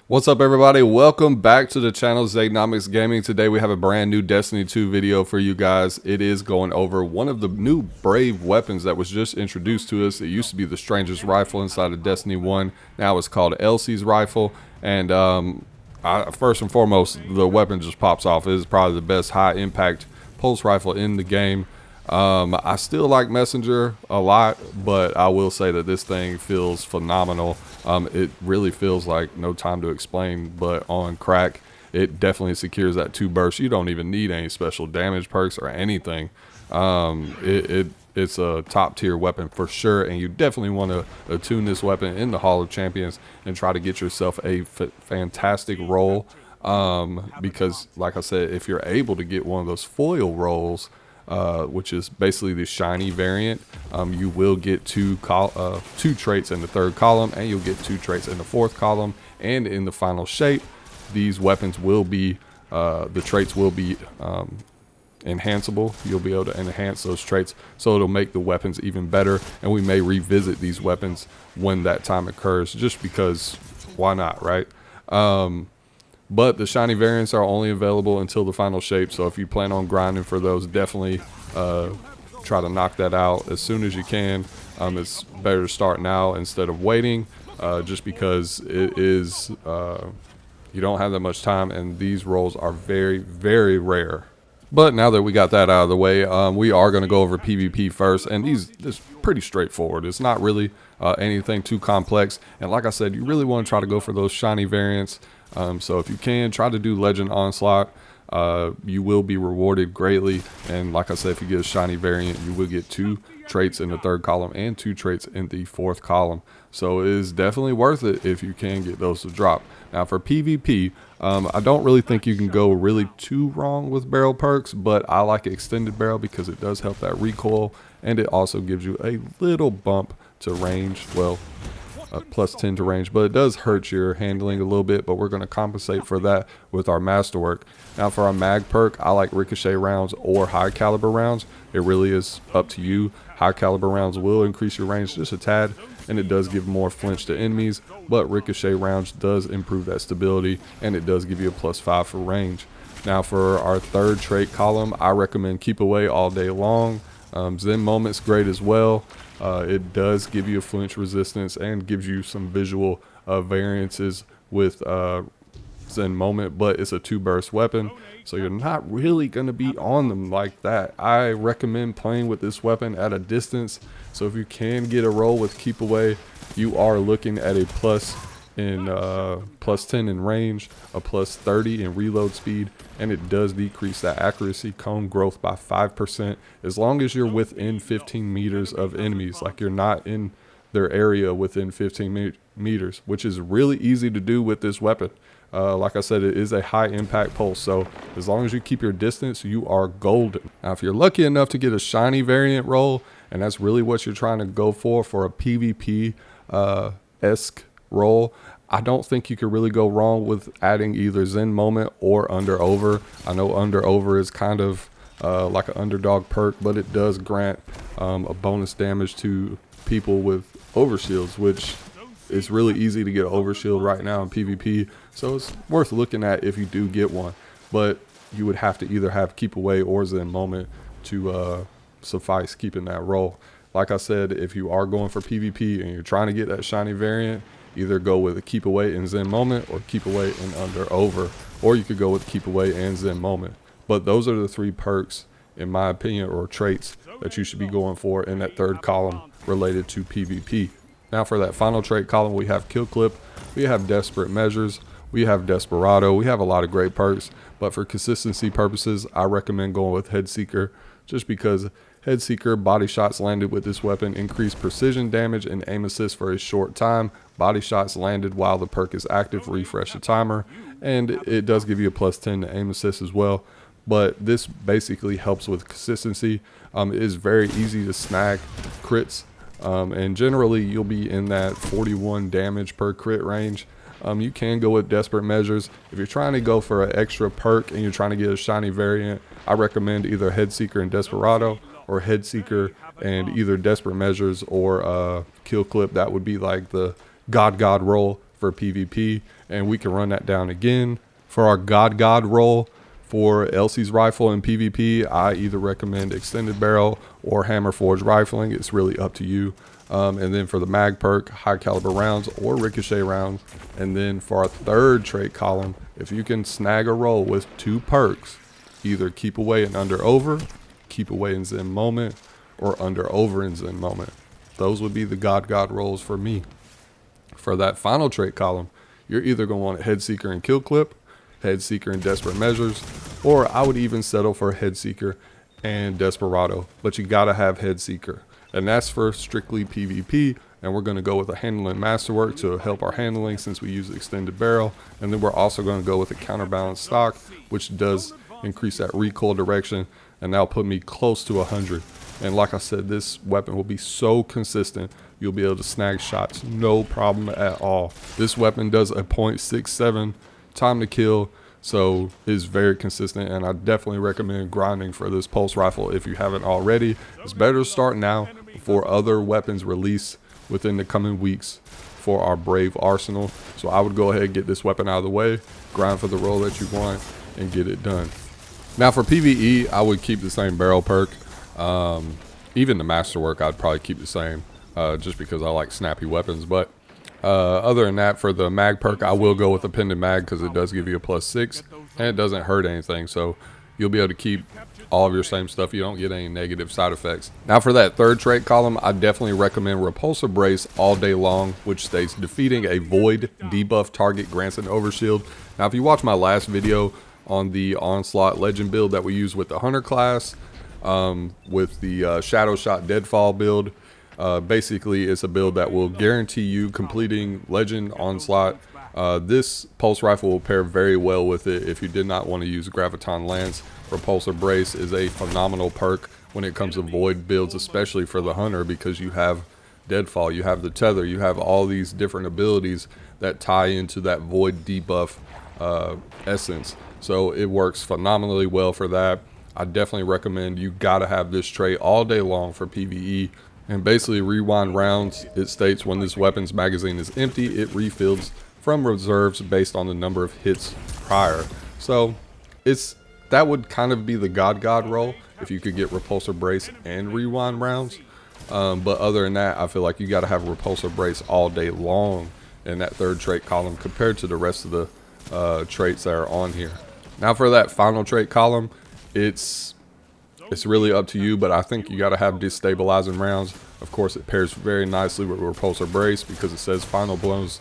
What's up, everybody? Welcome back to the channel, Zagnomics Gaming. Today we have a brand new Destiny 2 video for you guys. It is going over one of the new Brave weapons that was just introduced to us. It used to be the Stranger's Rifle inside of Destiny 1. Now it's called Elsie's Rifle. And first and foremost, the weapon just pops off. It is probably the best high-impact pulse rifle in the game. I still like Messenger a lot, but I will say that this thing feels phenomenal. It really feels like no time to explain, but on crack, it definitely secures that 2 burst. You don't even need any special damage perks or anything. It's a top tier weapon for sure, and you definitely want to attune this weapon in the Hall of Champions and try to get yourself a fantastic roll. Because like I said, if you're able to get one of those foil rolls, which is basically the shiny variant, you will get two traits in the 3rd column, and you'll get 2 traits in the 4th column. And in the final shape, these weapons will be the traits will be enhanceable. You'll be able to enhance those traits, so it'll make the weapons even better. And we may revisit these weapons when that time occurs, just because why not, right? But the shiny variants are only available until the final shape, so if you plan on grinding for those, definitely try to knock that out as soon as you can. It's better to start now instead of waiting, just because it is you don't have that much time, and these rolls are very, very rare. But now that we got that out of the way, we are going to go over PvP first, and it's pretty straightforward. It's not really anything too complex, and like I said, you really want to try to go for those shiny variants. So if you can, try to do Legend Onslaught. You will be rewarded greatly, and like I said, if you get a shiny variant, you will get 2 traits in the 3rd column and 2 traits in the 4th column. So it is definitely worth it if you can get those to drop. Now for PvP, I don't really think you can go really too wrong with barrel perks, but I like extended barrel because it does help that recoil, and it also gives you a little bump to range. Well, plus 10 to range, but it does hurt your handling a little bit, but we're going to compensate for that with our masterwork. Now for our mag perk, I like ricochet rounds or high caliber rounds. It really is up to you. High caliber rounds will increase your range just a tad, and it does give more flinch to enemies, but ricochet rounds does improve that stability, and it does give you a +5 for range. Now for our 3rd trait column, I recommend keep away all day long. Zen Moment's great as well. It does give you a flinch resistance and gives you some visual variances with Zen Moment, but it's a 2 burst weapon, so you're not really going to be on them like that. I recommend playing with this weapon at a distance, so if you can get a roll with keep away, you are looking at a +10 in range, a +30 in reload speed, and it does decrease that accuracy cone growth by 5% as long as you're within 15 meters of enemies. Like, you're not in their area within 15 meters, which is really easy to do with this weapon. Like I said, it is a high impact pulse, so as long as you keep your distance, you are golden. Now if you're lucky enough to get a shiny variant roll, and that's really what you're trying to go for a PvP esque roll, I don't think you could really go wrong with adding either Zen Moment or Under Over. I know Under Over is kind of like an underdog perk, but it does grant a bonus damage to people with overshields, which is really easy to get an overshield right now in PvP, so it's worth looking at if you do get one. But you would have to either have Keep Away or Zen Moment to suffice keeping that roll. Like I said, if you are going for PvP and you're trying to get that shiny variant, either go with a Keep Away and Zen Moment, or Keep Away and Under Over, or you could go with Keep Away and Zen Moment. But those are the 3 perks, in my opinion, or traits that you should be going for in that 3rd column related to PvP. Now for that final trait column, we have Kill Clip, we have Desperate Measures, we have Desperado, we have a lot of great perks, but for consistency purposes, I recommend going with Head Seeker, just because Head Seeker body shots landed with this weapon increase precision damage and aim assist for a short time. Body shots landed while the perk is active refresh the timer, and it does give you a +10 to aim assist as well. But this basically helps with consistency. It is very easy to snag crits, and generally you'll be in that 41 damage per crit range. You can go with Desperate Measures. If you're trying to go for an extra perk and you're trying to get a shiny variant, I recommend either Head Seeker and Desperado, or Head Seeker and either Desperate Measures or Kill Clip. That would be like the God roll for PvP, and we can run that down again. For our God roll for Elsie's rifle in PvP, I either recommend extended barrel or hammer forged rifling. It's really up to you. And then for the mag perk, high caliber rounds or ricochet rounds. And then for our third trait column, if you can snag a roll with 2 perks, either keep away and under over, keep away in Zen moment, or under over in Zen moment. Those would be the God rolls for me. For that final trait column, you're either going to want a Head Seeker and Kill Clip, Head Seeker and Desperate Measures, or I would even settle for Head Seeker and Desperado, but you got to have Head Seeker. And that's for strictly PvP, and we're going to go with a Handling Masterwork to help our handling since we use extended barrel, and then we're also going to go with a Counterbalance Stock, which does increase that recoil direction, and that'll put me close to 100. And like I said, this weapon will be so consistent, you'll be able to snag shots no problem at all. This weapon does a 0.67 time to kill, so it's very consistent, and I definitely recommend grinding for this pulse rifle if you haven't already. It's better to start now before other weapons release within the coming weeks for our brave arsenal. So I would go ahead and get this weapon out of the way, grind for the roll that you want, and get it done. Now for PvE, I would keep the same barrel perk. Even the masterwork, I'd probably keep the same, just because I like snappy weapons. But other than that, for the mag perk, I will go with the pendant mag because it does give you a +6 and it doesn't hurt anything. So you'll be able to keep all of your same stuff. You don't get any negative side effects. Now for that third trait column, I definitely recommend Repulsor Brace all day long, which states defeating a void debuff target grants an overshield. Now if you watch my last video on the Onslaught Legend build that we use with the Hunter class, with the Shadow Shot Deadfall build, basically it's a build that will guarantee you completing Legend Onslaught. This pulse rifle will pair very well with it if you did not want to use Graviton Lance. Repulsor Brace is a phenomenal perk when it comes to void builds, especially for the Hunter, because you have Deadfall, you have the Tether, you have all these different abilities that tie into that void debuff essence. So it works phenomenally well for that. I definitely recommend you gotta have this trait all day long for PvE. And basically rewind rounds, it states when this weapon's magazine is empty, it refills from reserves based on the number of hits prior. So that would kind of be the God roll if you could get Repulsor Brace and rewind rounds. But other than that, I feel like you gotta have Repulsor Brace all day long in that third trait column compared to the rest of the traits that are on here. Now for that final trait column, it's really up to you, but I think you got to have destabilizing rounds. Of course, it pairs very nicely with Repulsor Brace because it says final blows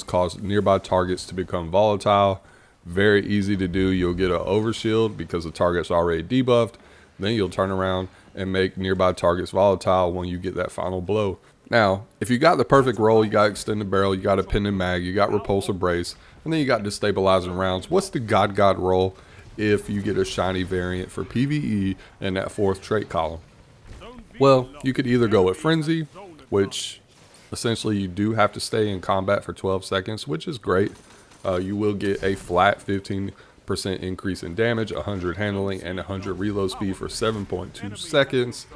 cause nearby targets to become volatile. Very easy to do. You'll get an overshield because the target's already debuffed. Then you'll turn around and make nearby targets volatile when you get that final blow. Now, if you got the perfect roll, you got extended barrel, you got a pendant mag, you got Repulsor Brace, and then you got destabilizing rounds. What's the God roll if you get a shiny variant for PvE in that fourth trait column? Well, you could either go with Frenzy, which essentially you do have to stay in combat for 12 seconds, which is great. You will get a flat 15% increase in damage, 100 handling, and 100 reload speed for 7.2 seconds.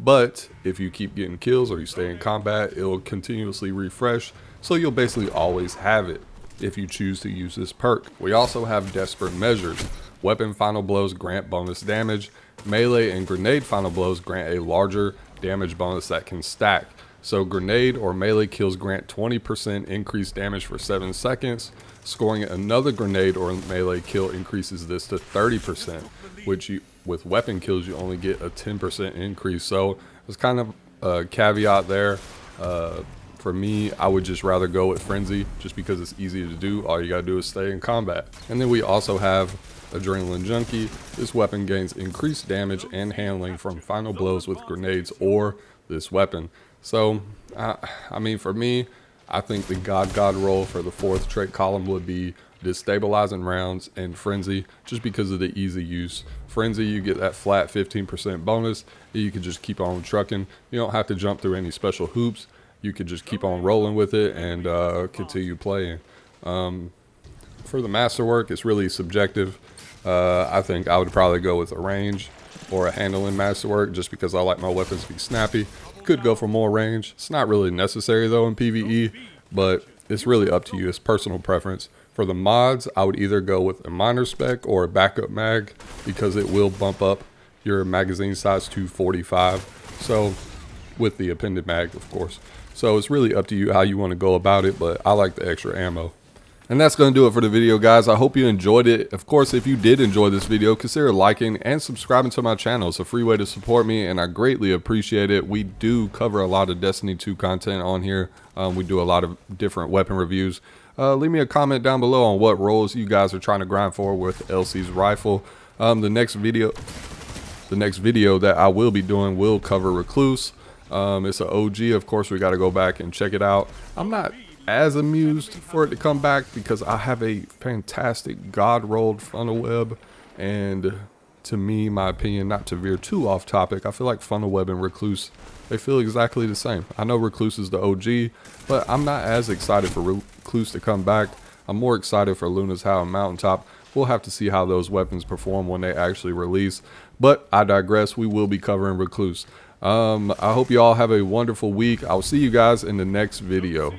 But if you keep getting kills or you stay in combat, it will continuously refresh, so you'll basically always have it if you choose to use this perk. We also have Desperate Measures. Weapon final blows grant bonus damage. Melee and grenade final blows grant a larger damage bonus that can stack. So grenade or melee kills grant 20% increased damage for 7 seconds. Scoring another grenade or melee kill increases this to 30%, which with weapon kills you only get a 10% increase. So there's kind of a caveat there. For me, I would just rather go with Frenzy just because it's easy to do. All you gotta do is stay in combat. And then we also have Adrenaline Junkie. This weapon gains increased damage and handling from final blows with grenades or this weapon. So, I mean, for me, I think the God roll for the fourth trait column would be Destabilizing Rounds and Frenzy, just because of the easy use. Frenzy, you get that flat 15% bonus. You can just keep on trucking. You don't have to jump through any special hoops. You can just keep on rolling with it and continue playing. For the masterwork, it's really subjective. I think I would probably go with a range or a handling masterwork just because I like my weapons to be snappy. Could go for more range. It's not really necessary though in PvE, but it's really up to you. It's personal preference. For the mods, I would either go with a minor spec or a backup mag because it will bump up your magazine size to 45. So with the appended mag, of course. So it's really up to you how you want to go about it, but I like the extra ammo. And that's going to do it for the video, guys. I hope you enjoyed it. Of course, if you did enjoy this video, consider liking and subscribing to my channel. It's a free way to support me, and I greatly appreciate it. We do cover a lot of Destiny 2 content on here. We do a lot of different weapon reviews. Leave me a comment down below on what roles you guys are trying to grind for with Elsie's rifle. The next video that I will be doing will cover Recluse. It's an OG. Of course, we got to go back and check it out. I'm not as amused for it to come back because I have a fantastic god rolled funnel web, and to me, my opinion, not to veer too off topic, I feel like funnel web and Recluse, they feel exactly the same. I know Recluse is the OG, but I'm not as excited for Recluse to come back. I'm more excited for Luna's Howl and Mountaintop. We'll have to see how those weapons perform when they actually release, but I digress. We will be covering Recluse. I hope you all have a wonderful week. I'll see you guys in the next video.